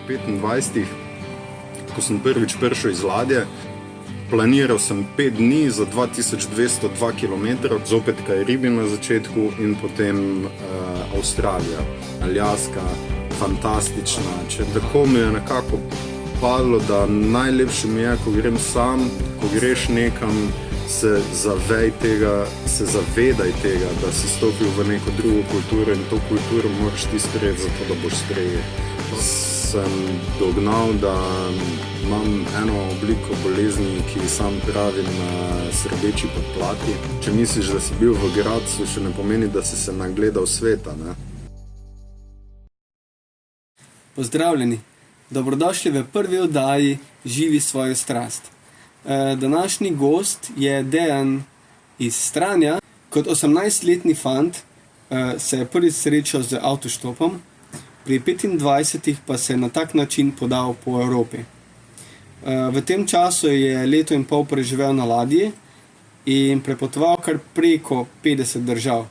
25, ko sem prvič prišel iz ladje. Planiral sem 5 dni za 2202 km, zopet Karibi na začetku in potem Avstralija, Aljaska, fantastična. Tako mi je nekako padlo, da najlepše mi je, ko grem sam, ko greš nekam, se zavedaj tega, da si stopil v neko drugo kulturo in to kulturo moraš ti sprejeti, zato da boš sprejel. Sem dognal, da imam eno obliko bolezni, ki sam pravim srbeči podplati. Če misliš, da si bil v Gradcu, še ne pomeni, da si se nagledal sveta, ne? Pozdravljeni, dobrodošli v prvi oddaji Živi svojo strast. Današnji gost je Dejan iz Stranja. Kot 18-letni fant se je prvič srečal z avtoštopom, pri 25 pa se je na tak način podal po Evropi. V tem času je leto in pol preživel na ladji in prepotoval kar preko 50 držav,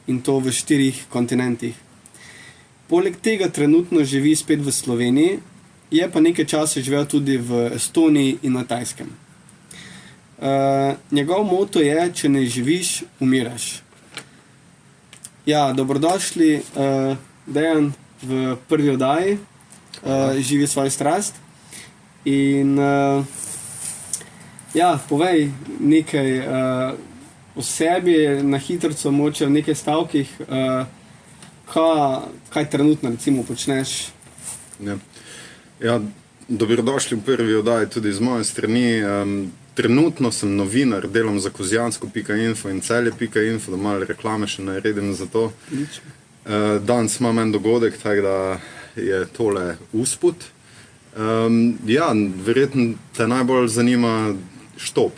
in to v 4 kontinentih. Poleg tega trenutno živi spet v Sloveniji, je pa nekaj časa živel tudi v Estoniji in na Tajskem. Njegov moto je: če ne živiš, umiraš. Ja, dobrodošli, Dejan, v prvi oddaji Živi svojo strast. In povej nekaj o sebi, na hitrico, mogoče v nekaj stavkih, kaj trenutno recimo počneš. Ja, dobrodošli v prvi oddaji tudi z moje strani. Trenutno sem novinar, delam za kozjansko.info in celje.info, da malo reklame še naredim za to. Danes imam en dogodek, tako da je tole usput. Verjetno te najbolj zanima štop.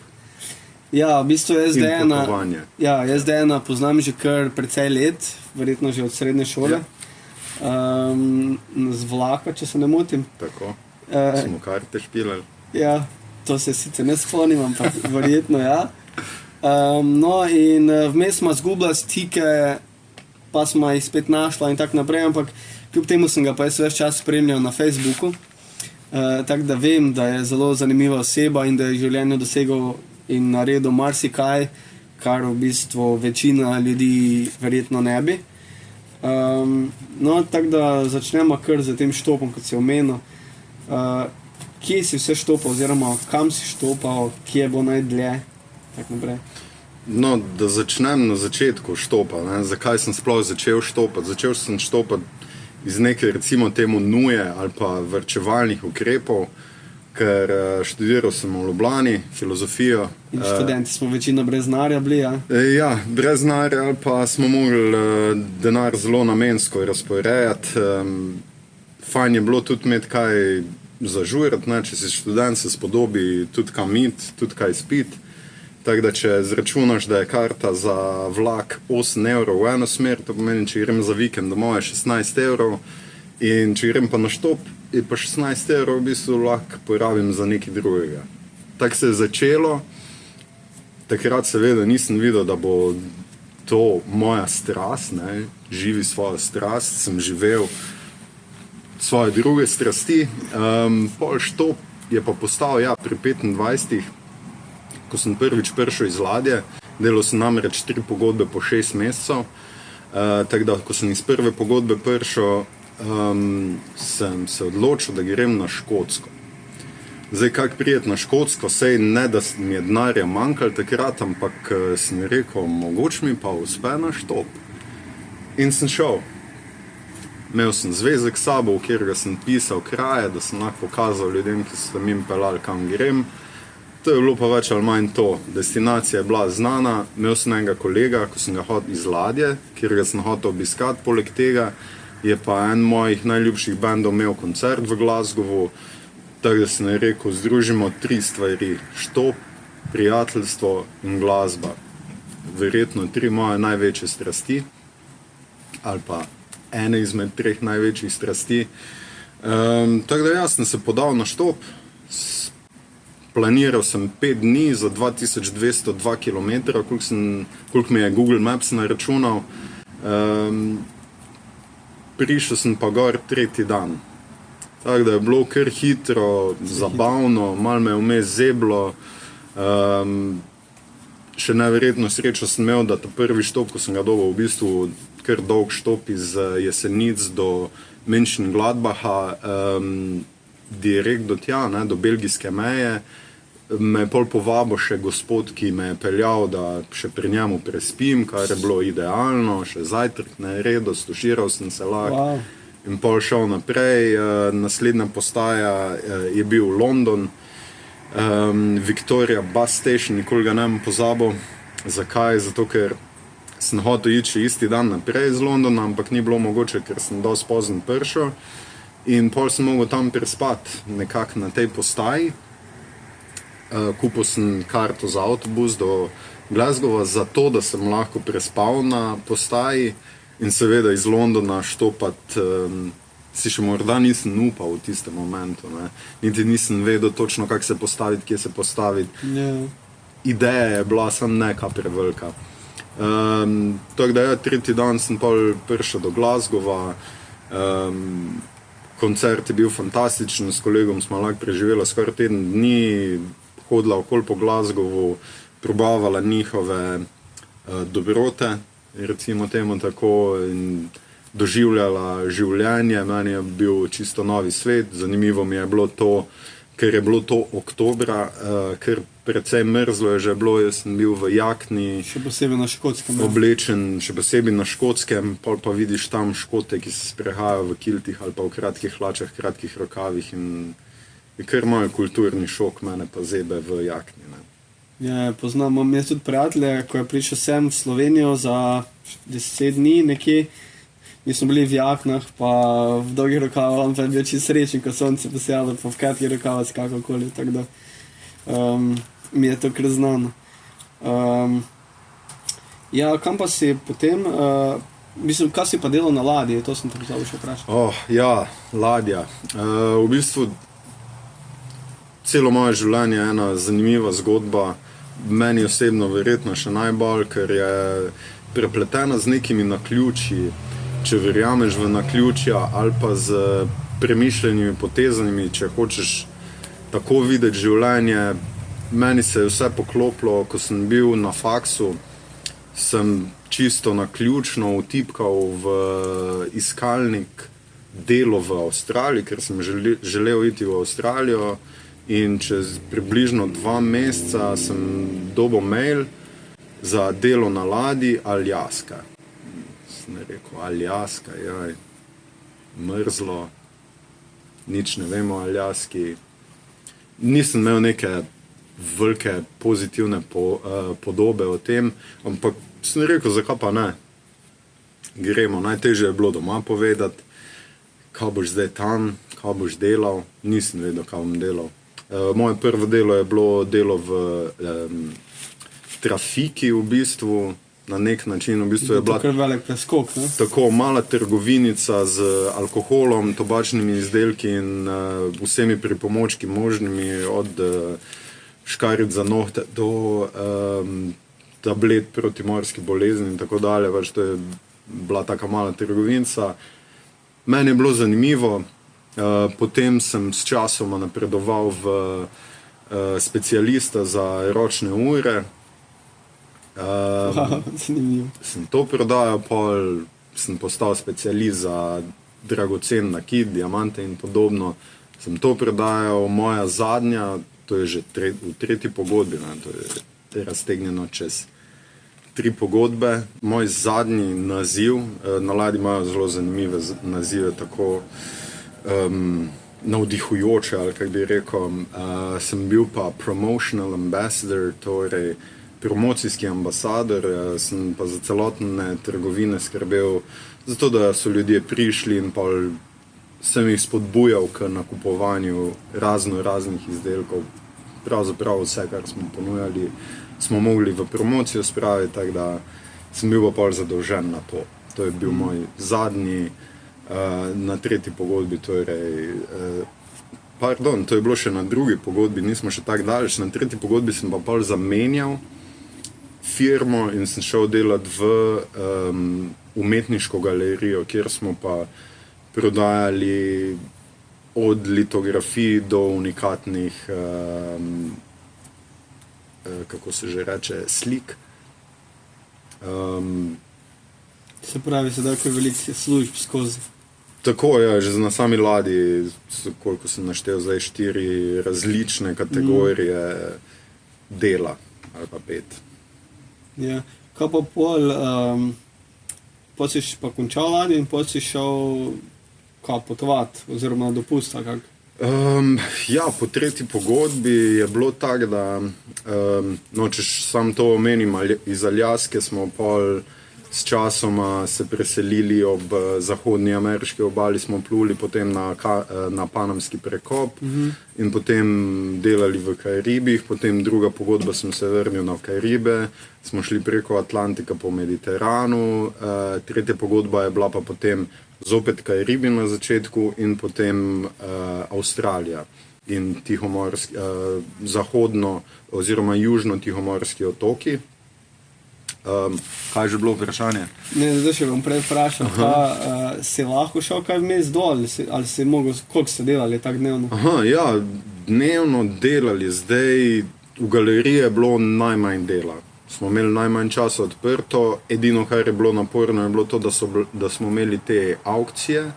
Ja, v bistvu jaz potovanje. Jaz Dejana poznam že kar precej let, verjetno že od srednje šole. Z vlaka, če se ne motim. Tako, smo karte špilali. Ja, to se sicer ne spomnim, ampak verjetno ja. In vmes sva zgubila stike, pa sva jih spet našla in tako naprej, ampak kljub temu sem ga pa jaz ves čas spremljal na Facebooku. Tako da vem, da je zelo zanimiva oseba in da je v življenju dosegel in naredil marsikaj, kar v bistvu večina ljudi verjetno ne bi. Tako da začnemo kar z tem štopom, kot si omenil. Kje si vse štopal, oziroma kam si štopal, kje bo najdlje, tako naprej? Da začnem na začetku štopa, ne? Zakaj sem sploh začel štopati? Začel sem štopati iz neke, recimo temu, nuje ali pa varčevalnih ukrepov, ker študiral sem v Ljubljani filozofijo. In študenti smo večino brez denarja bili, ja? Ja, brez denarja, ali pa smo mogli denar zelo namensko razporejati. Fajn je bilo tudi imeti kaj zažurati, ne? Če si študent, se spodobi tudi kam iti, tudi kaj spiti. Tako da če zračunaš, da je karta za vlak 8 evrov v eno smer, to pomeni, če grem za vikend domov, je 16 evrov, in če grem pa na štop, je pa 16 evrov, v bistvu vlak porabim za nekaj drugega. Tako se je začelo. Takrat seveda nisem videl, da bo to moja strast, ne? Živi svojo strast, sem živel svoje druge strasti. Pol štop je pa postal, pri 25, ko sem prvič prišel iz ladje. Delal sem namreč 3 pogodbe po 6 mesecev. Tako da, ko sem iz prve pogodbe prišel, sem se odločil, da grem na Škotsko. Zdaj, kako prijeti na Škotsko, sej ne, da mi je denarja manjkalo takrat, ampak sem rekel, mogoče mi pa uspe na štop. In sem šel. Imel sem zvezek s sabo, v katerega sem pisal kraje, da sem lahko pokazal ljudem, ki so mi peljali, kam grem. To je bilo pa več ali manj to. Destinacija je bila znana. Imel sem enega kolega, ko sem ga hodil iz ladje, kjer ga sem hotel obiskati. Poleg tega je pa en mojih najljubših bendov imel koncert v Glasgowu. Tako da sem rekel, združimo 3 stvari. Štop, prijateljstvo in glasba. Verjetno 3 moje največje strasti. Ali pa ene izmed 3 največjih strasti. Tako da jaz sem se podal na štop. Planiral sem 5 dni za 2202 km, koliko mi je Google Maps naračunal. Prišel sem pa gor 3. dan. Tako da je bilo kar hitro, zabavno, malo me je vmes zeblo. Še neverjetno srečo sem imel, da ta prvi štop, ko sem ga dobil, v bistvu kar dolg štop iz Jesenic do Mönchengladbacha, direkt do tja, ne, do belgijske meje. Me je pol povabil še gospod, ki me je peljal, da še pri njemu prespim, kar je bilo idealno, še zajtrk naredil, stuširal sem se lahko. Wow. In pol šel naprej, naslednja postaja je bil London, Victoria Bus Station, nikoli ga ne bom pozabil. Zakaj? Zato, ker sem hotel iti isti dan naprej iz Londona, ampak ni bilo mogoče, ker sem dosti pozno prišel. In pol sem mogel tam prespati nekako na tej postaji. Kupil sem karto za avtobus do Glasgowa, zato da sem lahko prespal na postaji in seveda iz Londona štopati, si še morda nisem upal v tistem momentu, ne. Niti nisem vedel točno, kako se postaviti, kje se postaviti. Yeah. Ideja je bila samo neka prevelika. Tako da tretji dan sem pol prišel do Glasgowa, koncert je bil fantastičen, s kolegom smo lahko preživeli skoraj teden dni, hodila okoli po Glasgowu, probavala njihove dobrote, recimo temu tako, in doživljala življenje. Meni je bil čisto novi svet, zanimivo mi je bilo to, ker je bilo to oktobra, ker precej mrzlo je že bilo, jaz sem bil v jakni, Še posebej na Škotskem. oblečen, še posebej na Škotskem, pol pa vidiš tam Škote, ki se sprehajajo v kiltih ali pa v kratkih hlačah, kratkih rokavih in je kar moj kulturni šok, mene pa zebe v jakni. Ne. Ja, poznam, imam jaz tudi prijatelje, ko je prišel sem v Slovenijo za 10 dni nekje. Mi smo bili v jaknah, pa v dolgih rokavah, on pa je bil čisto srečen, ko sonce posijalo, pa v kratkih rokavah skakokoli, tako da mi je to kar znano. Ja, kam pa si potem, mislim, kaj si pa delal na ladji, to sem te pozabil še vprašati. Ja, ladja. V bistvu celo moje življenje je ena zanimiva zgodba, meni osebno verjetno še najbolj, ker je prepletena z nekimi naključji. Če verjameš v naključja ali pa z premišljenimi potezami, če hočeš tako videti življenje. Meni se je vse poklopilo, ko sem bil na faksu, sem čisto naključno vtipkal v iskalnik delo v Avstraliji, ker sem želel iti v Avstralijo, in čez približno 2 meseca sem dobil mail za delo na ladji Aljaska. Sem rekel, Aljaska, jaj, mrzlo, nič ne vemo o Aljaski. Nisem imel neke velike pozitivne podobe o tem, ampak sem rekel, zakaj pa ne. Gremo, najtežje je bilo doma povedati, kaj boš zdaj tam, kaj boš delal, nisem vedel, kaj bom delal. Moje prvo delo je bilo delo v trafiki v bistvu, na nek način, v bistvu je bila To je kar velik preskok, ne? tako mala trgovinica z alkoholom, tobačnimi izdelki in vsemi pripomočki možnimi, od škaric za nohte do tablet proti morski bolezni in tako dalje, več to je bila taka mala trgovinica. Meni je bilo zanimivo, potem sem s časoma napredoval v specialista za ročne ure. Zanimivo. Sem to prodajal, pol sem postal specialist za dragocen nakit, diamante in podobno. Sem to prodajal, moja zadnja, to je že v tretji pogodbi, ne, to je raztegnjeno čez 3 pogodbe. Moj zadnji naziv, na ladji imajo zelo zanimive nazive, tako navdihujoče, ali kako bi rekel, sem bil pa promotional ambassador, torej promocijski ambasador, sem pa za celotne trgovine skrbel, zato da so ljudje prišli in pa sem jih spodbujal k nakupovanju raznih izdelkov. Pravzaprav vse, kar smo ponujali, smo mogli v promocijo spraviti, tako da sem bil pa pol zadolžen na to. To je bil moj zadnji na tretji pogodbi, torej pardon, to je bilo še na drugi pogodbi, nismo še tako daleč. Na tretji pogodbi sem pa pol zamenjal firmo in sem šel delati v umetniško galerijo, kjer smo pa prodajali od litografij do unikatnih, kako se že reče, slik. Se pravi, sedaj, ko je veliko služb skozi. Tako je, že na sami ladji, koliko sem naštel zdaj, 4 različne kategorije dela, ali pa 5. Ja. Kaj pa pol, si pa končal ladjo in pol si šel potovati, oziroma na dopust, ali kako? Ja, po 3. pogodbi je bilo tako, da, če sam to omenim, iz Aljaske smo pol s časoma se preselili ob zahodni ameriški obali, smo pluli potem na Panamski prekop in potem delali v Karibih, potem druga pogodba sem se vrnil na Karibe, smo šli preko Atlantika po Mediteranu, 3. pogodba je bila pa potem zopet Karibi na začetku in potem Avstralija in zahodno oziroma južno-tihomorski otoki. Kaj je že bilo vprašanje? Ne, zdaj še bom prej vprašal, si lahko šel kaj vmes dol, ali si mogel, koliko ste delali tak dnevno? Ja, dnevno delali, zdaj v galeriji je bilo najmanj dela. Smo imeli najmanj časa odprto, edino, kar je bilo naporno, je bilo to, da smo imeli te aukcije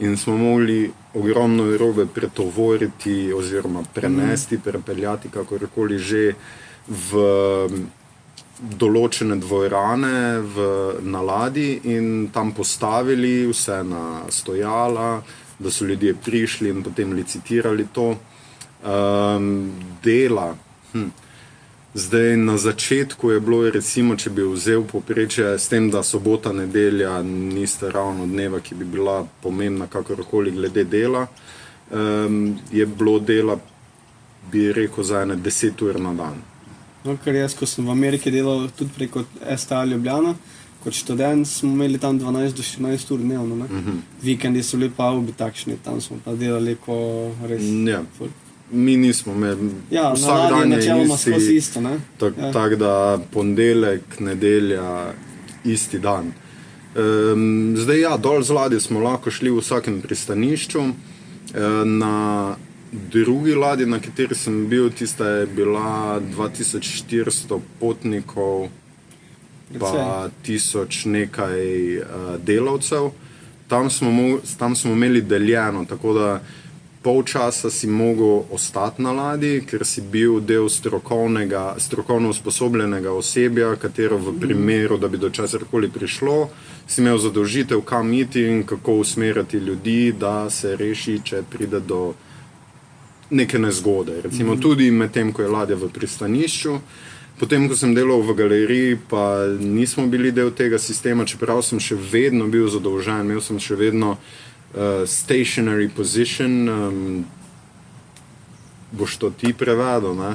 in smo mogli ogromno robe pretovoriti oziroma prenesti, prepeljati, kakorkoli že v določene dvorane na ladji in tam postavili vse na stojala, da so ljudje prišli in potem licitirali to. Dela. Zdaj, na začetku je bilo, recimo, če bi vzel povprečje, s tem, da sobota, nedelja niste ravno dneva, ki bi bila pomembna kakorkoli glede dela, je bilo dela, bi rekel, za 10 ur na dan. No, ker jaz, ko sem v Ameriki delal tudi preko STA Ljubljana, kot študent smo imeli tam 12 do 14 ur dnevno. Vikendi so bili pa obi takšni, tam smo pa delali, ko res... Ja. Mi nismo, vsak dan je isto, ne? Tako da ponedeljek, nedelja, isti dan. Zdaj ja, dol z ladje smo lahko šli v vsakem pristanišču. Na drugi ladji, na kateri sem bil, tista je bila 2400 potnikov, pa 1000 nekaj delavcev. Tam smo imeli deljeno, tako da pol časa si mogel ostati na ladji, ker si bil del strokovno usposobljenega osebja, katero v primeru, da bi do česarkoli prišlo, si imel zadolžitev, kam iti in kako usmerjati ljudi, da se reši, če pride do neke nezgode. Recimo tudi med tem, ko je ladja v pristanišču. Potem, ko sem delal v galeriji, pa nismo bili del tega sistema, čeprav sem še vedno bil zadolžen, imel sem še vedno stationary position, boš to ti prevedel, ne?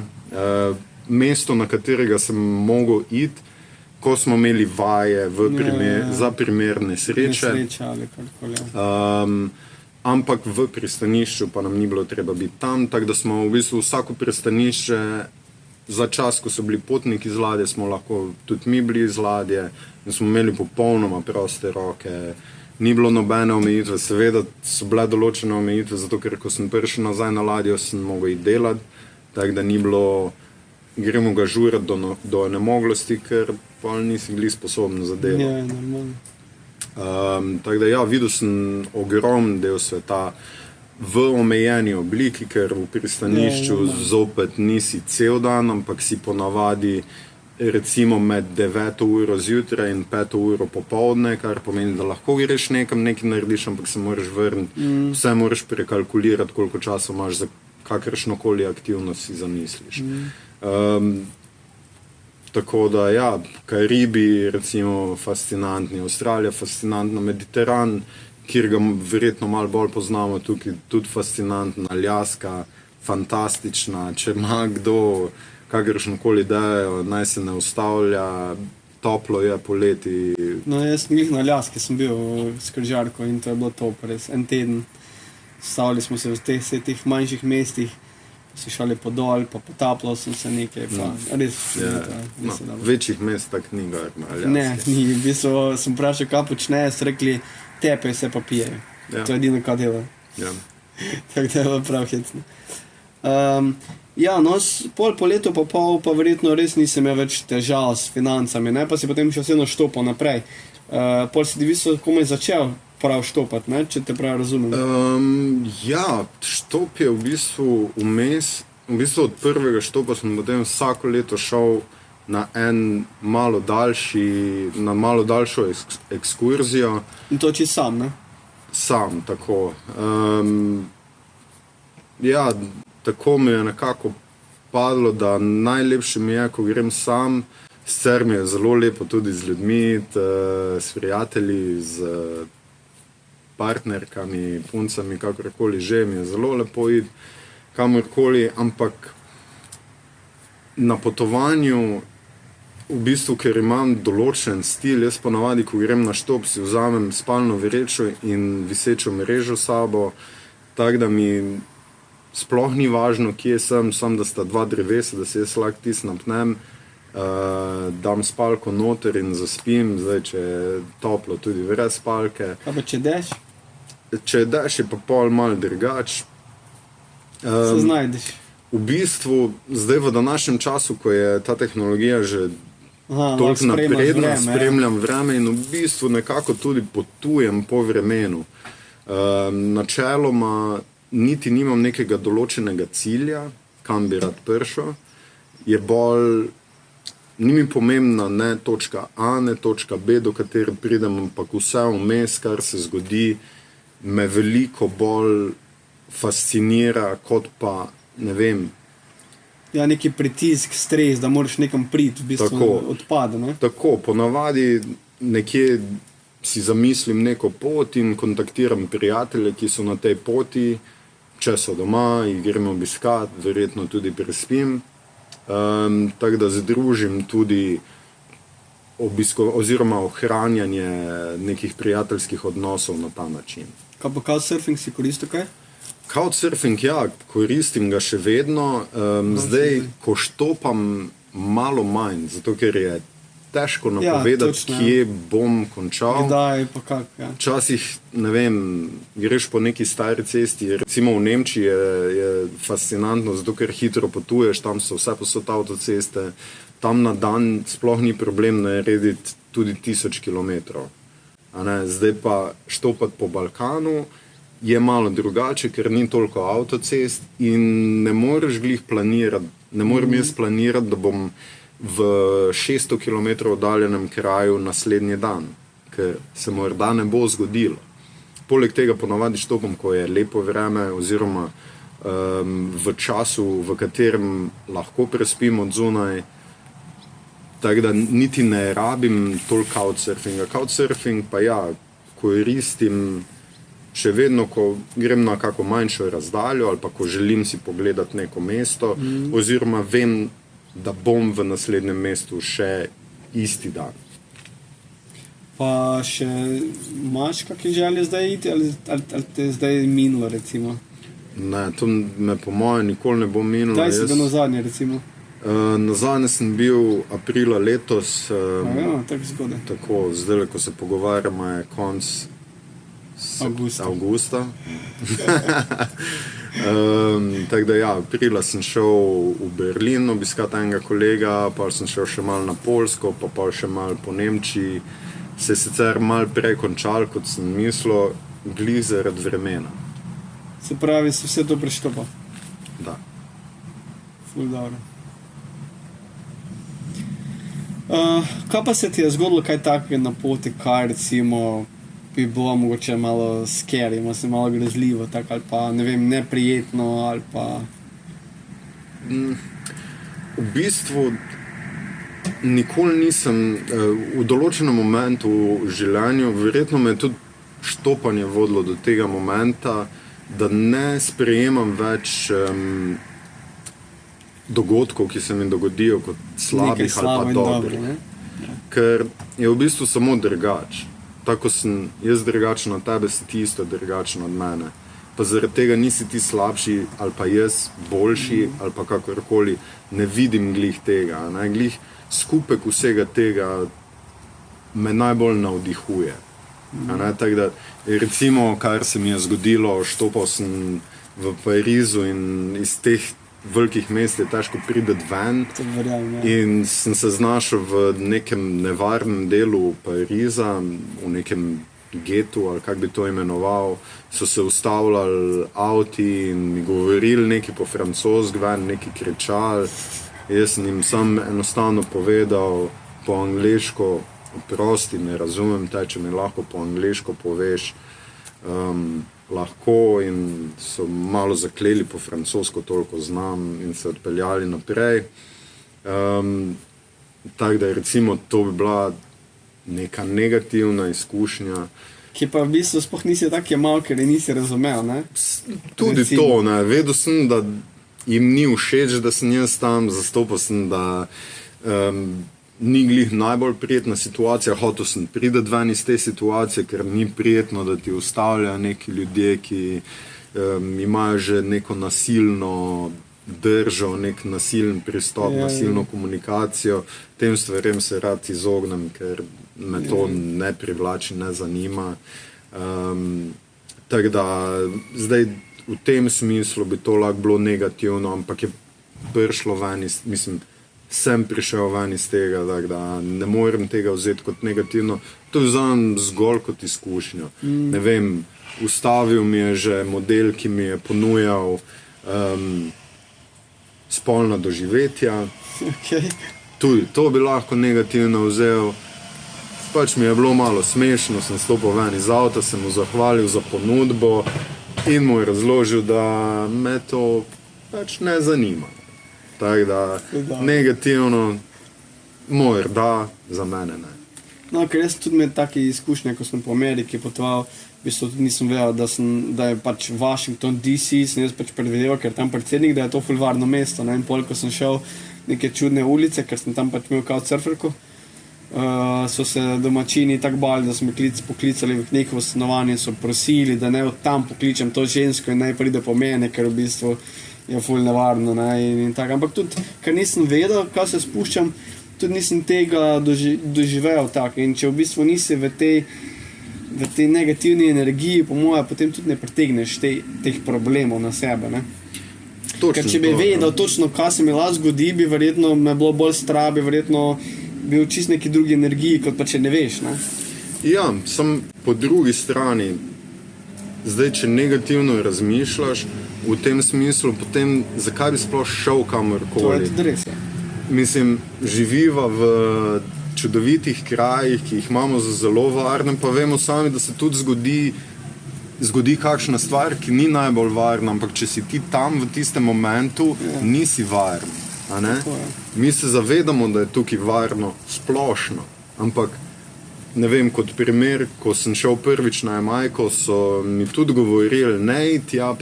Mesto, na katerega sem mogel iti, ko smo imeli vaje za primer nesreče. Ampak v pristanišču pa nam ni bilo treba biti tam, tako da smo v bistvu vsako pristanišče za čas, ko so bili potniki z ladje, smo lahko tudi mi bili z ladje in smo imeli popolnoma proste roke. Ni bilo nobene omejitve, seveda so bile določene omejitve, zato ker ko sem prišel nazaj na ladjo, sem mogel iti delati, tako da ni bilo, gremo ga žurati do nemoglosti, ker pa nisi bili sposobni za delo. Ja, normalno. Tako da ja, videl sem ogromen del sveta v omejeni obliki, ker v pristanišču zopet nisi cel dan, ampak si ponavadi recimo med 9 uro zjutraj in 5 uro popoldne, kar pomeni, da lahko greš nekam, nekaj narediš, ampak se moraš vrniti. Vse moraš prekalkulirati, koliko časa imaš za kakršnokoli aktivnost si zamisliš. Tako da ja, Karibi recimo fascinantni, Avstralija fascinantna, Mediteran, kjer ga verjetno malo bolj poznamo, tukaj tudi fascinantna, Aljaska, fantastična, če ima kdo kakršnokoli idejo, naj se ne ustavlja, toplo je poleti. No, jaz na Aljaski sem bil s križarko in to je bilo top, res en teden. Stavili smo se v teh manjših mestih, si šali po dol, pa potapljal sem se nekaj, pa res večjih mest tak ni gor na Aljaski. Ne, ni, v bistvu sem vprašal, kaj počnejo, so rekli, tepe se pa pijejo. To je edino, kaj delajo. Tako da je bilo prav hecno. Ja, no, pol po letu pa pol pa verjetno res nisem imel več težav s financami, ne, pa si potem še vseeno štopal naprej. Pol si diviso komaj začel prav štopati, ne, če te prav razumem. Ja, štop je v bistvu vmes. V bistvu od prvega štopa sem potem vsako leto šel na malo daljšo ekskurzijo. In to čisto sam, ne? Sam, tako. Ja, tako mi je nekako padlo, da najlepše mi je, ko grem sam. Sicer mi je zelo lepo tudi z ljudmi, s prijatelji, z partnerkami, puncami, kakorkoli že, mi je zelo lepo iti kamorkoli, ampak na potovanju, v bistvu, ker imam določen stil, jaz ponavadi, ko grem na štop, si vzamem spalno vrečo in visečo mrežo s sabo, tako da mi sploh ni važno, kje sem, samo da sta dva drevesa, da se jaz lahko tis napnem, dam spalko noter in zaspim, zdaj, če je toplo, tudi brez spalke. Kaj pa če dež? Če je dež, je pa pol malo drugače. Se znajdeš. V bistvu, zdaj v današnjem času, ko je ta tehnologija že toliko napredna, spremljam vreme in v bistvu nekako tudi potujem po vremenu. Načeloma niti nimam nekega določenega cilja, kam bi rad prišel. Je bolj, ni mi pomembna ne točka A, ne točka B, do katere pridem, ampak vse vmes, kar se zgodi, me veliko bolj fascinira, kot pa, ne vem. Ja, neki pritisk, stres, da moraš nekam priti, v bistvu Tako. odpade, ne? Tako, ponavadi nekje si zamislim neko pot in kontaktiram prijatelje, ki so na tej poti, če so doma, jih gremo obiskat, verjetno tudi prespim. Tako da združim tudi oziroma ohranjanje nekih prijateljskih odnosov na ta način. Kaj pa couchsurfing si koristil kaj? Couchsurfing, ja, koristim ga še vedno. Zdaj, ko štopam, malo manj, zato ker je težko napovedati, točno, kje bom končal. Kdaj pa kak, ja. Včasih, ne vem, greš po neki stari cesti, recimo v Nemčiji je fascinantno, zato ker hitro potuješ, tam so vse posod avtoceste, tam na dan sploh ni problem narediti tudi 1000 kilometrov. Zdaj pa štopati po Balkanu je malo drugače, ker ni toliko avtocest in ne moreš glih planirati, ne morem jaz planirati, da bom v 600 km oddaljenem kraju naslednji dan, ker se morda ne bo zgodilo. Poleg tega ponavadi štopam, ko je lepo vreme oziroma v času, v katerem lahko prespim od zunaj, tako da niti ne rabim toliko couchsurfinga. Couchsurfing pa ja, koristim še vedno, ko grem na kako manjšo razdaljo ali pa ko želim si pogledati neko mesto, oziroma vem, da bom v naslednjem mestu še isti dan. Pa še imaš kakšne želje zdaj iti ali te zdaj minulo, recimo? Ne, to me po mojem nikoli ne bo minulo. Kdaj si bil nazadnje, recimo? Nazadnje sem bil aprila letos. Ja, tako zgodaj. Tako, zdaj, ko se pogovarjamo, je konc avgusta. Tako da ja, aprila sem šel v Berlin obiskat enega kolega, pa sem šel še malo na Poljsko, pa še malo po Nemčiji. Se je sicer malo prej končal, kot sem mislil, glih zaradi vremena. Se pravi, si vse to preštopal? Da. Ful dobro. Kaj pa se ti je zgodilo kaj takega na poti, kaj recimo bi bilo mogoče malo scary, malo grozljivo, tako ali pa, ne vem, neprijetno ali pa... V bistvu nikoli nisem v določenem momentu v življenju, verjetno me je tudi štopanje vodilo do tega momenta, da ne sprejemam več dogodkov, ki se mi dogodijo kot slabih ali pa dobrih. Ker je v bistvu samo drugače. Tako sem jaz drugačen od tebe, si ti isto drugačen od mene. Pa zaradi tega nisi ti slabši ali pa jaz boljši ali pa kakorkoli, ne vidim glih tega. Glih skupek vsega tega me najbolj navdihuje. Tako da, recimo, kar se mi je zgodilo, štopal sem v Parizu in iz teh velikih mest je težko priti ven. To verjamem, ja. In sem se znašel v nekem nevarnem delu Pariza, v nekem getu, ali kako bi to imenoval. So se ustavljali avti in mi govorili nekaj po francosko, nekaj kričali. Jaz sem jim sam enostavno povedal po angleško, prosti, ne razumem te, če mi lahko po angleško poveš, lahko, in so malo zakleli po francosko, toliko znam, in se odpeljali naprej. Tako da recimo to bi bila neka negativna izkušnja. Ki pa v bistvu sploh nisi tak jemal, ker je nisi razumel, ne? Tudi Recimo. to, ne. Vedel sem, da jim ni všeč, da sem jaz tam, zastopal sem, da ni glih najbolj prijetna situacija, hotel sem priti ven iz te situacije, ker ni prijetno, da ti ustavljajo neki ljudje, ki imajo že neko nasilno držo, nek nasilen pristop, nasilno komunikacijo. Tem stvarem se rad izognem, ker me to ne privlači, ne zanima. Tako da zdaj v tem smislu bi to lahko bilo negativno, ampak je prišlo ven iz, mislim, sem prišel ven iz tega, tako da ne morem tega vzeti kot negativno. To vzamem zgolj kot izkušnjo. Ne vem, ustavil mi je že model, ki mi je ponujal spolna doživetja. Okay. Tudi to bi lahko negativno vzel. Pač mi je bilo malo smešno, sem stopil ven iz avta, sem mu zahvalil za ponudbo in mu je razložil, da me to pač ne zanima. Tako da negativno, morda, za mene ne. No, ker jaz tudi imel take izkušnje, ko sem po Ameriki potoval, v bistvu tudi nisem vedel, da je pač Washington DC, sem jaz pač predvideval, ker tam predsednik, da je to ful varno mesto, ne, in pol, ko sem šel neke čudne ulice, ker sem tam pač imel kao surferko, so se domačini tako bali, da so me poklicali v njihovo stanovanje in so prosili, da ne od tam pokličem to žensko in naj pride po mene, ker v bistvu je ful nevarno, ne, in tako. Ampak tudi, ker nisem vedel, kaj se spuščam, tudi nisem tega doživel tako, in če v bistvu nisi v tej negativni energiji, po moje, potem tudi ne pritegneš teh problemov na sebe, ne. Točno Ker če bi vedel točno, kaj se mi lahko zgodi, bi verjetno me bilo bolj strah, bi verjetno bil čist neki drugi energiji, kot pa če ne veš, ne. Ja, sem po drugi strani, zdaj, če negativno razmišljaš v tem smislu, potem zakaj bi sploh šel kamorkoli? To je tudi res, ja. Mislim, živiva v čudovitih krajih, ki jih imamo za zelo varne, pa vemo sami, da se tudi zgodi kakšna stvar, ki ni najbolj varna, ampak če si ti tam v tistem momentu, nisi varen. A ne? Mi se zavedamo, da je tukaj varno splošno, ampak ne vem, kot primer, ko sem šel prvič na Jamajko, so mi tudi govorili, ne tja,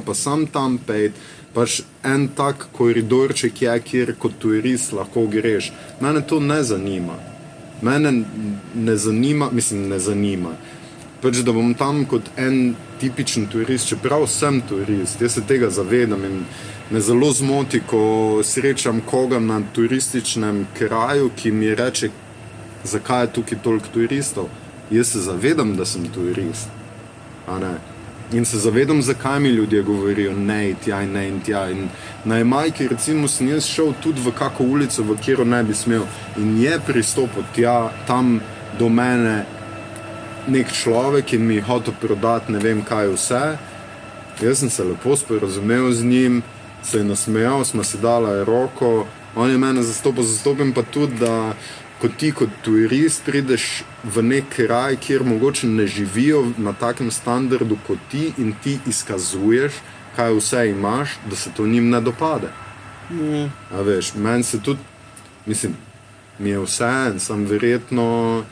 pa sam tam pejt, pač en tak koridorček je, kjer kot turist lahko greš. Mene to ne zanima. Mene ne zanima. Pač, da bom tam kot en tipičen turist, čeprav sem turist, jaz se tega zavedam in me zelo zmoti, ko srečam koga na turističnem kraju, ki mi reče, zakaj je tukaj toliko turistov. Jaz se zavedam, da sem turist. A ne? In se zavedam, zakaj mi ljudje govorijo ne tja in ne in tja. In na Jamajki recimo sem jaz šel tudi v kako ulico, v katero ne bi smel. In je pristopil tja, tam do mene nek človek in mi je hotel prodati ne vem kaj vse. Jaz sem se lepo sporazumel z njim, se je nasmejal, smo si dala roko, on je mene zastopim pa tudi, da ko ti kot turist prideš v nek kraj, kjer mogoče ne živijo na takem standardu kot ti in ti izkazuješ, kaj vse imaš, da se to njim ne dopade. A veš, meni se tudi, mislim, mi je vseeno, sem verjetno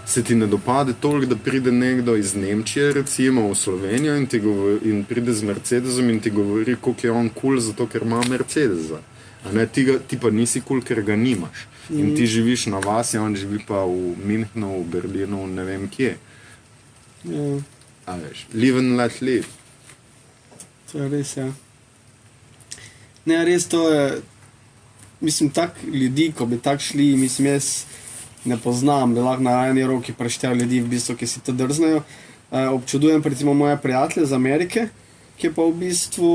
se ti ne dopade toliko, da pride nekdo iz Nemčije, recimo v Slovenijo in pride z Mercedesom in ti govori, koliko je on cool, zato ker ima Mercedesa. A ne, ti pa nisi cool, ker ga nimaš. In ti živiš na vasi, on živi pa v Münchnu, v Berlinu, ne vem kje. A veš, live and let live. To je res, ja. Ne, res to je, mislim, tak ljudi, ko bi tak šli, mislim, jaz ne poznam, bi lahko na eni roki preštel ljudi, v bistvu, ki si to drznejo. Občudujem recimo moje prijatelje iz Amerike, ki pa v bistvu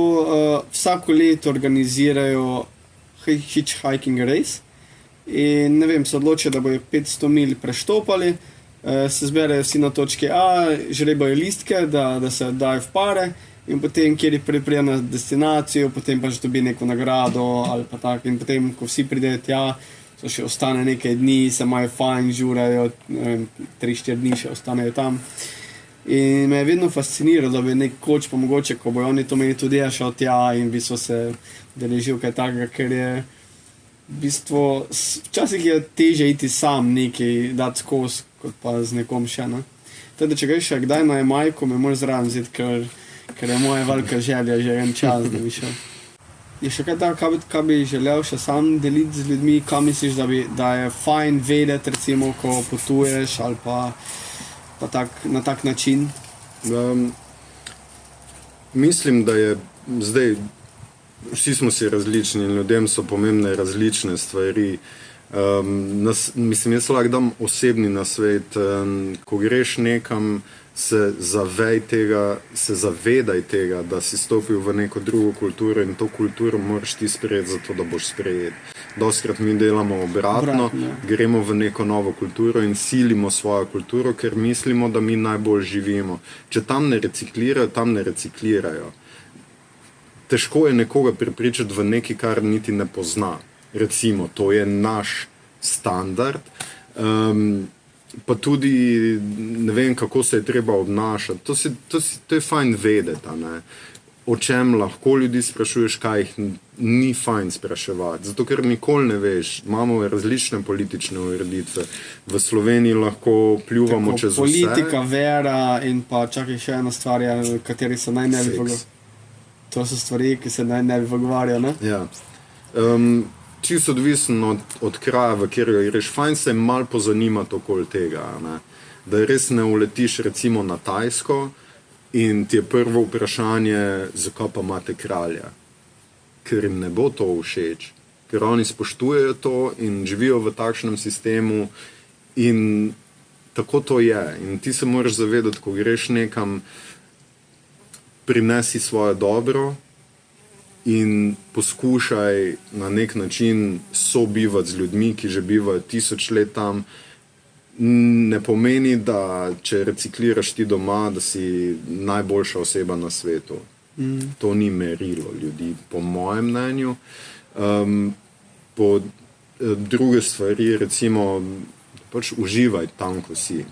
vsako leto organizirajo hitchhiking race. In ne vem, se odločijo, da bojo 500 milj preštopali, se zberejo vsi na točki A, žrebajo listke, da se dajo v pare, in potem, kjer pride na destinacijo, potem pač dobi neko nagrado ali pa tako. In potem, ko vsi pridejo tja, so še ostane nekaj dni, se imajo fajn, žurajo, 3-4 dni še ostanejo tam. In me je vedno fasciniralo, da bi nekoč pa mogoče, ko bojo oni to meni tudi šel tja in v bistvu se deležil kaj takega, ker je v bistvu, včasih je teže iti sam nekaj dati skozi, kot pa z nekom še, ne. Teda, če greš še kdaj na Jamajko, me moraš zraven vzeti, ker je moja velika želja že en čas, da bi šel. Je še kaj tako, kaj bi želel še sam deliti z ljudmi, kaj misliš, da je fajn vedeti, recimo, ko potuješ ali pa na tak način? Mislim, da je zdaj, vsi smo si različni in ljudem so pomembne različne stvari. Mislim, jaz lahko dam osebni nasvet, ko greš nekam, se zavedaj tega, da si stopil v neko drugo kulturo in to kulturo moraš ti sprejeti zato, da boš sprejet. Dostikrat mi delamo obratno, gremo v neko novo kulturo in silimo svojo kulturo, ker mislimo, da mi najbolj živimo. Če tam ne reciklirajo, tam ne reciklirajo. Težko je nekoga prepričati v nekaj, kar niti ne pozna. Recimo, to je naš standard, pa tudi ne vem, kako se je treba obnašati. To je fajn vedeti, ne? O čem lahko ljudi sprašuješ, kaj jih ni fajn spraševati. Zato, ker nikoli ne veš, imamo različne politične ureditve. V Sloveniji lahko pljuvamo čez vse. Politika, vera in pa čakaj še ena stvar, kateri se naj ne bi pogovarjali. To so stvari, ki se naj ne bi pogovarjali, ne? Ja. Čisto odvisno od kraja, v kjer greš, fajn se malo pozanimati okoli tega, ne? Da res ne uletiš recimo na Tajsko in ti je prvo vprašanje, zakaj pa imate kralja? Ker jim ne bo to všeč, ker oni spoštujejo to in živijo v takšnem sistemu in tako to je. In ti se moraš zavedati, ko greš nekam, prinesi svoje dobro in poskušaj na nek način sobivati z ljudmi, ki že bivajo 1000 let tam. Ne pomeni, da če recikliraš ti doma, da si najboljša oseba na svetu. To ni merilo ljudi, po mojem mnenju. Po druge stvari, recimo, pač uživaj tam, ko si.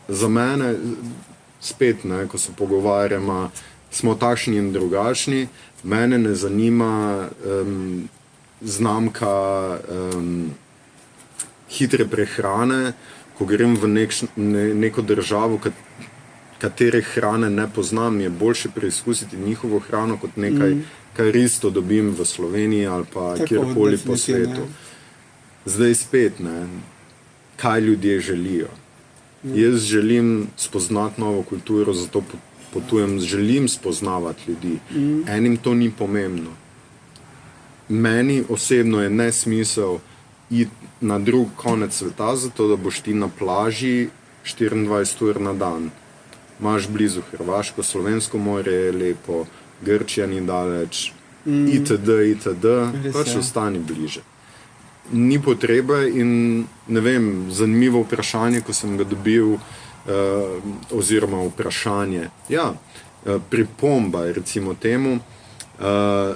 Za mene, spet, ne, ko se pogovarjamo, smo takšni in drugačni, mene ne zanima znamka hitre prehrane, ko grem v neko državo, katere hrane ne poznam, je boljše preizkusiti njihovo hrano kot nekaj, kar isto dobim v Sloveniji ali pa kjerkoli po svetu. Zdaj spet, ne, kaj ljudje želijo. Jaz želim spoznati novo kulturo, zato potujem, želim spoznavati ljudi. Enim to ni pomembno. Meni osebno je nesmisel iti na drug konec sveta, zato da boš ti na plaži 24 ur na dan. Imaš blizu Hrvaško, Slovensko morje je lepo, Grčija ni daleč, itd. Pač ostani bliže. Ni potrebe in ne vem, zanimivo vprašanje, ko sem ga dobil, oziroma vprašanje. Ja, pripomba je recimo temu,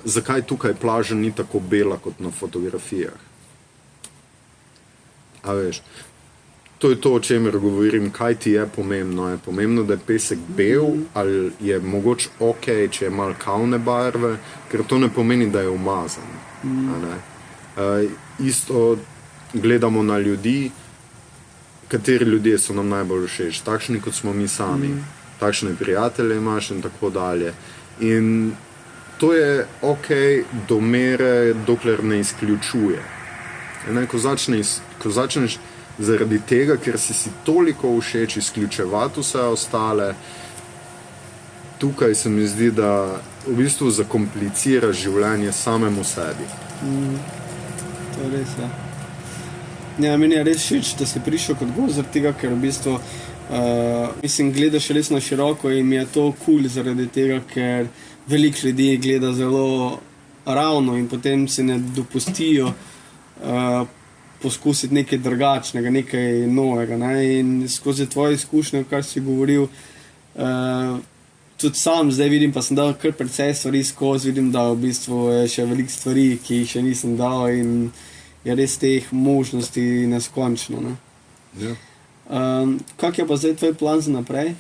zakaj tukaj plaža ni tako bela kot na fotografijah. A veš, to je to, o čemer govorim, kaj ti je pomembno. Je pomembno, da je pesek bel, ali je mogoče ok, če je malo kavne barve, ker to ne pomeni, da je umazan. Isto gledamo na ljudi, kateri ljudje so nam najbolj všeč, takšni kot smo mi sami, takšne prijatelje imaš in tako dalje. In to je ok do mere, dokler ne izključuje. Ko začneš zaradi tega, ker si toliko všeč izključevati vse ostale, tukaj se mi zdi, da v bistvu zakompliciraš življenje samemu sebi. To je res, ja. Ja, meni je res všeč, da si prišel kot gost, zaradi tega, ker v bistvu Mislim, gledaš res na široko in mi je to cool zaradi tega, ker veliko ljudi gleda zelo ravno in potem se ne dopustijo poskusiti nekaj drugačnega, nekaj novega. Ne? In skozi tvoje izkušnje, kar si govoril, tudi sam zdaj vidim, pa sem dal kar precej stvari skozi, vidim, da v bistvu je še veliko stvari, ki jih še nisem dal in je res teh možnosti neskončno. Ne? Ja. Kak je pa zdaj tvoj plan za naprej?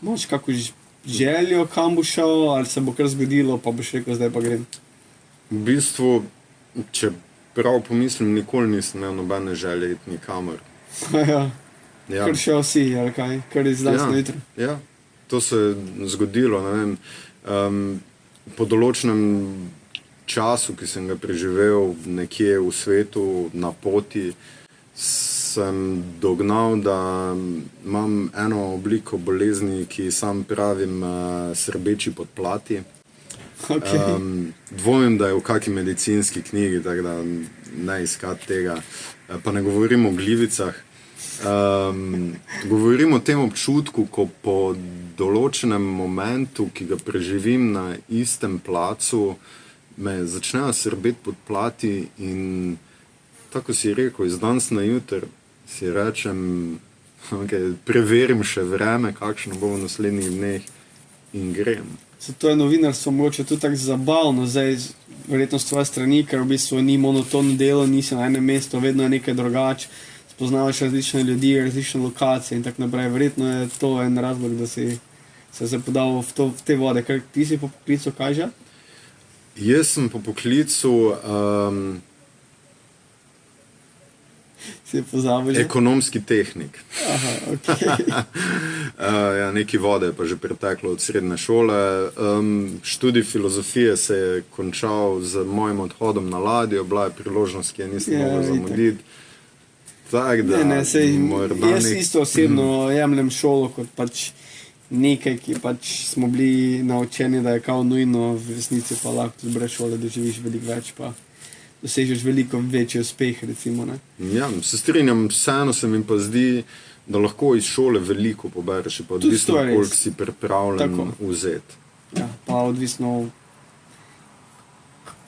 Imaš kako željo, kam boš šel, ali se bo kar zgodilo, pa boš rekel, zdaj pa grem? V bistvu, če prav pomislim, nikoli nisem imel nobene želje iti nikamor. Ja. Ja. Kar šel si, ali kaj? Kar je zdaj na jutro? Ja, to se je zgodilo, ne vem. Po določenem času, ki sem ga preživel nekje v svetu, na poti, sem dognal, da imam eno obliko bolezni, ki sam pravim srbeči podplati. Okay. Dvomim, da je v kakšni medicinski knjigi, tako da ne iskati tega. Pa ne govorim o glivicah. Govorim o tem občutku, ko po določenem momentu, ki ga preživim na istem placu, me začnejo srbeti podplati in tako si rekel, iz danes na jutr si rečem, okay, preverim še vreme, kakšno bo v naslednjih dneh in grem. Zato je novinarstvo mogoče tudi tako zabavno, zdaj verjetno s tvoje strani, ker v bistvu ni monotono delo, nisi na enem mestu, vedno je nekaj drugače, spoznavaš različne ljudi, različne lokacije in tako naprej. Verjetno je to en razlog, da si se podal v te vode. Ker ti si po poklicu kaj že? Jaz sem po poklicu Si pozabil že? Ekonomski tehnik. Aha, okay. Ja, nekaj vode je pa že preteklo od srednje šole. Študij filozofije se je končal z mojim odhodom na ladjo, bila je priložnost, ki je nisem mogel zamuditi. Tak, da, jaz isto osebno jemljem šolo kot pač nekaj, ki pač smo bili naučeni, da je kao nujno, v resnici pa lahko tudi brez šole doživiš veliko več, pa dosežeš veliko večji uspeh, recimo. Ne? Ja, se strinjam, vseeno se mi pa zdi, da lahko iz šole veliko pobereš, pa odvisno, koliko si pripravljen vzeti. Ja, pa odvisno,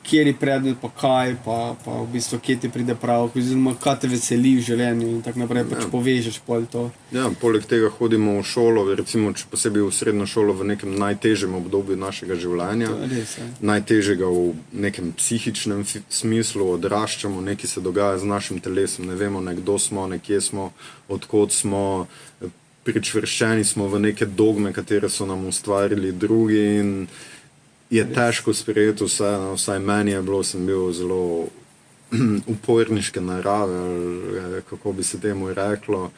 kjeri predmet, pa kaj, pa v bistvu, kje ti pride prav, oziroma kaj te veseli v življenju in tako naprej, pač povežeš pol to. Ja, poleg tega hodimo v šolo, recimo, če posebej v srednjo šolo v nekem najtežjem obdobju našega življenja. Res, najtežjega v nekem psihičnem smislu, odraščamo, nekaj se dogaja z našim telesom, ne vemo, kdo smo, nekje smo, odkot smo, pričvrščeni smo v neke dogme, katere so nam ustvarili drugi in je težko sprejeti vse, vsaj meni je bilo, sem bil zelo uporniške narave, ali kako bi se temu reklo,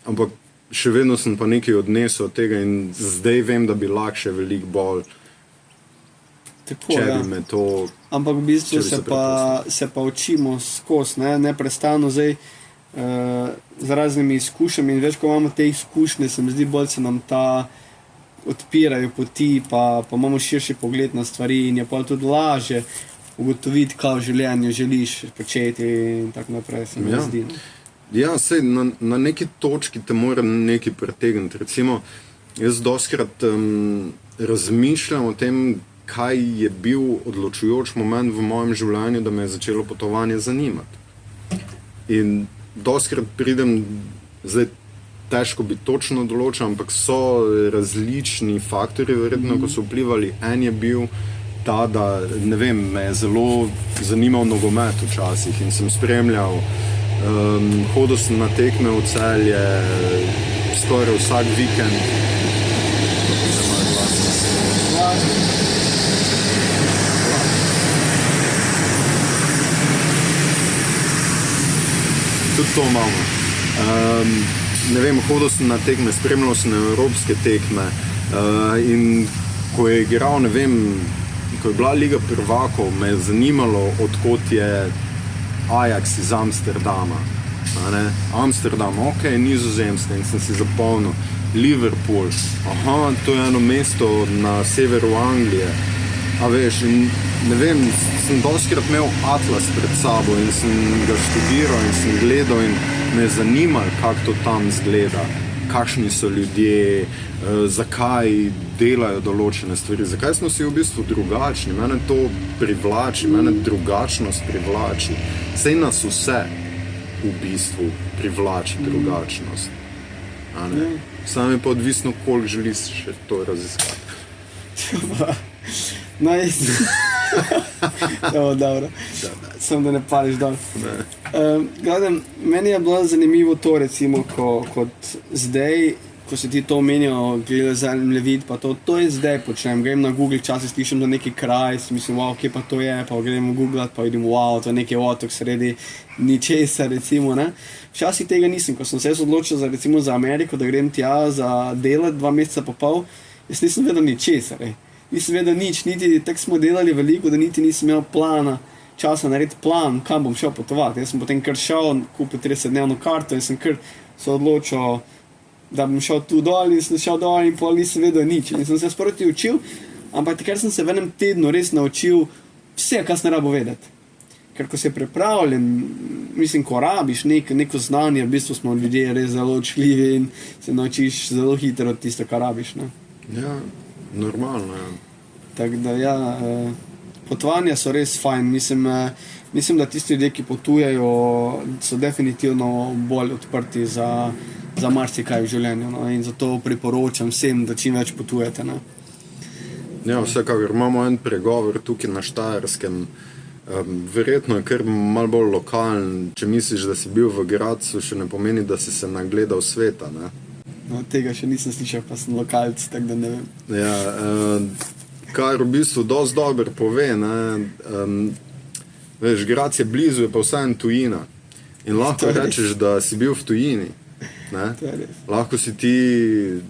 ampak še vedno sem pa nekaj odnesel od tega in zdaj vem, da bi lahko še veliko bolj, če bi me to... Ampak v bistvu se pa učimo skozi, neprestano zdaj z raznimi izkušnjami in več, ko imamo te izkušnje, se mi zdi bolj se nam ta odpirajo poti, pa imamo širši pogled na stvari in je pa tudi lažje ugotoviti, kaj v življenju želiš početi in tako naprej, se mi zdi. Ja, sej na neki točki te moram nekaj pretegniti. Recimo, jaz dostikrat razmišljam o tem, kaj je bil odločujoč moment v mojem življenju, da me je začelo potovanje zanimati. In dostikrat pridem, zdaj težko bi točno določil, ampak so različni faktorji, verjetno, ko so vplivali. En je bil ta, da, ne vem, me je zelo zanimal nogomet včasih in sem spremljal, hodil sem na tekme v Celje, skoraj vsak vikend. Tudi to imamo. Ne vem, hodil sem na tekme, spremljal sem evropske tekme in ko je igral, ne vem, ko je bila Liga prvakov, me je zanimalo, odkot je Ajax iz Amsterdama. Amsterdam, ok, Nizozemska in sem si zapomnil. Liverpool, aha, to je eno mesto na severu Anglije. A veš, in ne vem, sem dostikrat imel atlas pred sabo in sem ga študiral in sem gledal in me je zanimalo, kako to tam izgleda, kakšni so ljudje, zakaj delajo določene stvari, zakaj smo si v bistvu drugačni. Mene to privlači, mene drugačnost privlači. Sej nas vse v bistvu privlači drugačnost. Samo je pa odvisno, koliko želiš še to raziskati. Dobro. Samo da ne pališ dol. Meni je bilo zanimivo to, recimo, kot zdaj, ko se ti to omenjal, gledal zemljevid, pa to je zdaj počnem. Grem na Google, časih slišim za neki kraj, mislim, wow, kje pa to je, pa gremo googlat, pa vidim, wow, to je neki otok sredi ničesar, recimo, ne. Včasih tega nisem, ko sem se odločil recimo za Ameriko, da grem tja za delati 2 meseca pa pol, jaz nisem vedel ničesar, nisem vedel nič, niti tako smo delali veliko, da niti nisem imel plana, časa narediti plan, kam bom šel potovati. Jaz sem potem kar šel, kupil 30-dnevno karto in sem kar se odločil, da bom šel tu dol in sem šel dol in pol nisem vedel nič. In sem se sproti učil, ampak takrat sem se v enem tednu res naučil vse, kar sem rabo vedeti. Ker ko si pripravljen, mislim, ko rabiš neko znanje, v bistvu smo ljudje res zelo učljivi in se naučiš zelo hitro tisto, kar rabiš. Ne? Ja, normalno, ja. Tako da ja, potovanja so res fajn. Mislim, da tisti ljudje, ki potujejo, so definitivno bolj odprti za marsikaj v življenju. No? In zato priporočam vsem, da čim več potujete. Ne? Ja, vsekakor imamo en pregovor tukaj na Štajerskem. Verjetno je kar malo bolj lokalen. Če misliš, da si bil v Gradcu, še ne pomeni, da si se nagledal sveta. Ne? No, tega še nisem slišal, pa sem lokalc, tako da ne vem. Ja, kar v bistvu dosti dobro pove, ne, veš, Gradec je blizu, je pa vseeno tujina. In lahko rečeš, da si bil v tujini. Ne? Lahko si ti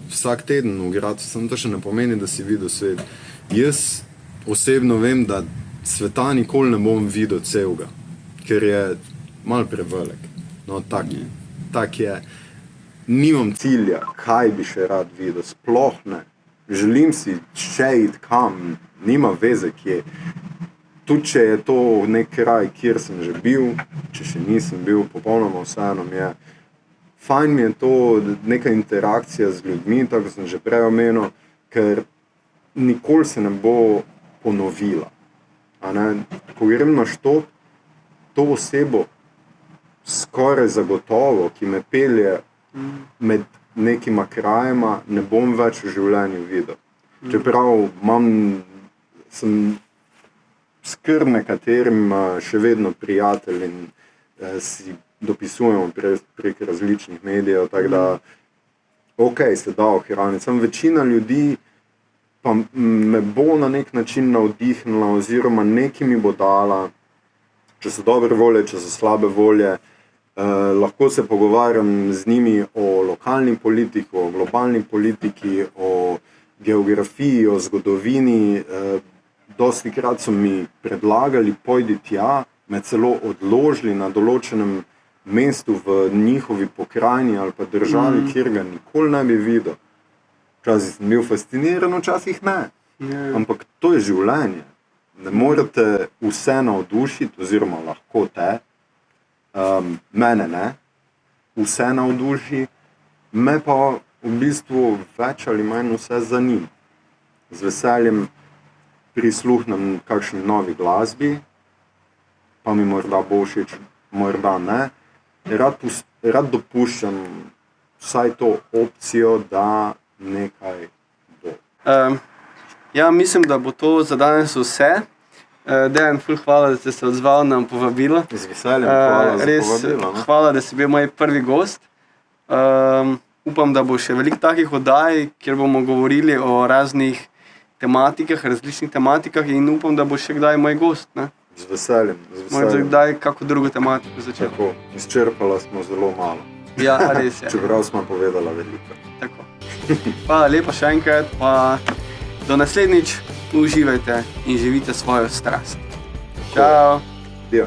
vsak teden v Gradcu, samo to še ne pomeni, da si videl svet. Jaz osebno vem, da sveta nikoli ne bom videl celega, ker je malo prevelik. No, tak je. Nimam cilja, kaj bi še rad videl, sploh ne. Želim si še iti kam, nima veze kje. Tudi če je to nek kraj, kjer sem že bil, če še nisem bil, popolnoma vseeno mi je. Fajn mi je to neka interakcija z ljudmi, tako sem že prej omenil, ker nikoli se ne bo ponovila. Ko grem na štop, to osebo skoraj zagotovo, ki me pelje med nekima krajema, ne bom več v življenju videl. Čeprav sem s kar nekaterim še vedno prijatelj in si dopisujemo prek različnih medijev, tako da se da ohraniti. Sam večina ljudi pa me bo na nek način navdihnila oziroma nekaj mi bo dala, če so dobre volje, če so slabe volje. Lahko se pogovarjam z njimi o lokalni politiki, o globalni politiki, o geografiji, o zgodovini. Dostikrat so mi predlagali, pojdi tja, me celo odložili na določenem mestu v njihovi pokrajini ali pa državi, kjer ga nikoli ne bi videl. Včasih sem bil fasciniran, včasih ne. Ampak to je življenje. Ne morete vse navdušiti, oziroma lahko te. Mene ne. Vse navduši. Me pa v bistvu več ali manj vse zanima. Z veseljem prisluhnem kakšni novi glasbi, pa mi morda bo všeč, morda ne. Rad dopuščam vsaj to opcijo, da nekaj bo. Ja, mislim, da bo to za danes vse. Dejan, ful hvala, da ste se odzval na povabilo. Z veseljem, hvala za povabilo. Hvala, da si bil moj prvi gost. Upam, da bo še veliko takih oddaj, kjer bomo govorili o raznih tematikah, različnih tematikah in upam, da bo še kdaj moj gost. Ne? Z veseljem. Možda kdaj kako drugo tematiko začeti. Tako, izčrpala smo zelo malo. Ja, res je. Čeprav smo povedala veliko. Tako. Hvala lepa še enkrat, pa do naslednjič uživajte in živite svojo strast. Čau! Dio.